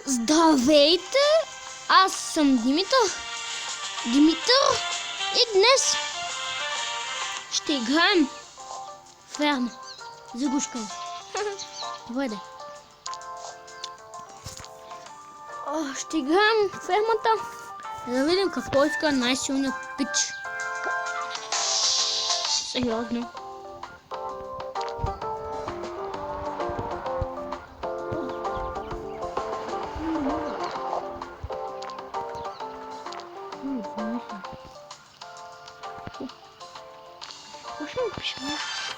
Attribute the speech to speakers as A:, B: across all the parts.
A: Здравейте! Аз съм Димитър и днес ще играем ферма. Загушкам. Добре. Ще играем фермата. Да видим какво иска най-силният пич. Сериозно.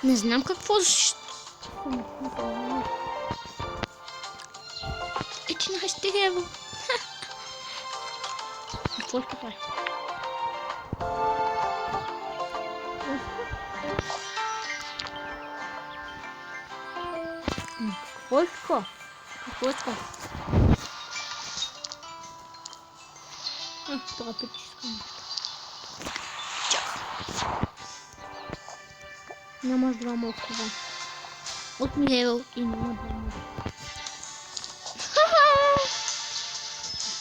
A: Не знам какво ще... 11 евро. Какво ще прави? Какво иска? Какво иска? Това печиска. Няма два мокова. От Михаил и няма два мокова.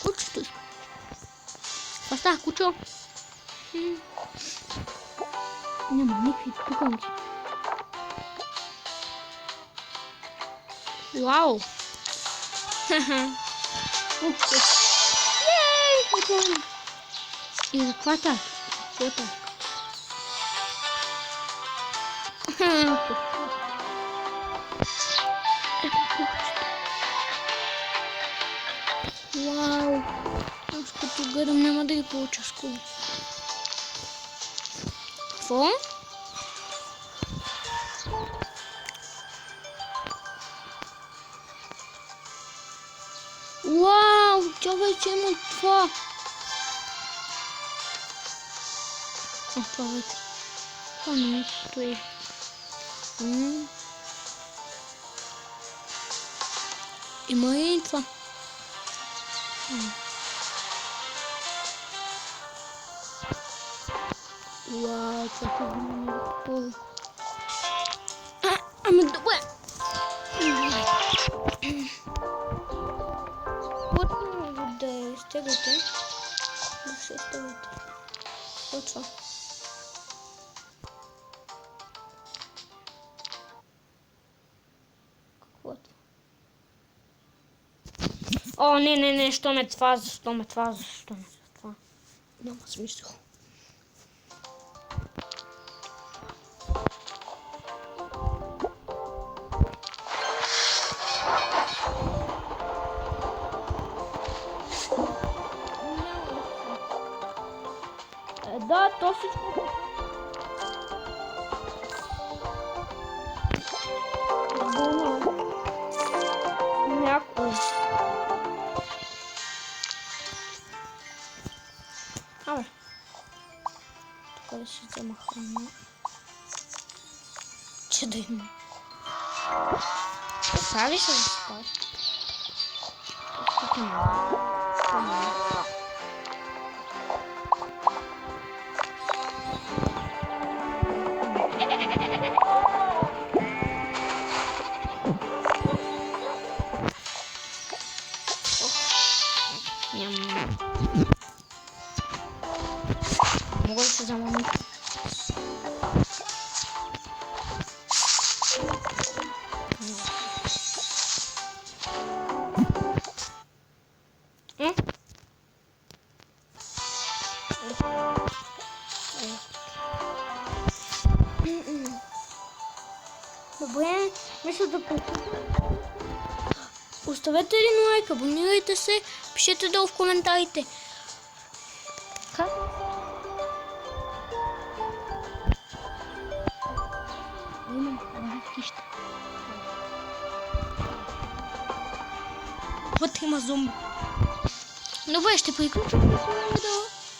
A: Кучето иска. Това става кучо. Няма никакви пуканки. Вау! Ей! И за това так? Какво так? Вау! Аз като гледам няма да ги получа скоро. Какво? Вау! Тя вече има това. Това вече. Това не стои. Има и това. Вау, това ще бъде много. Ами добре. Отново да изтегате. Да се изтегате. Какво това? О, не, що ме това, защо ме това? Няма смисъл. Да, то всичко. Някой. Абе. Тук да си взема храна. Че да има. Сави се да спал. Тук няма. Мога да се замълня. Добре, мисля да оставете един лайк, абонирайте се, пишете долу в коментарите. Как? Вътре има зомби. Добре, ще приключим видео.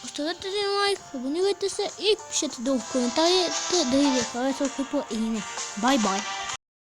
A: Оставете един лайк, абонирайте се и пишете долу в коментарите дали ви е харесал клипа или не. Бай-бай!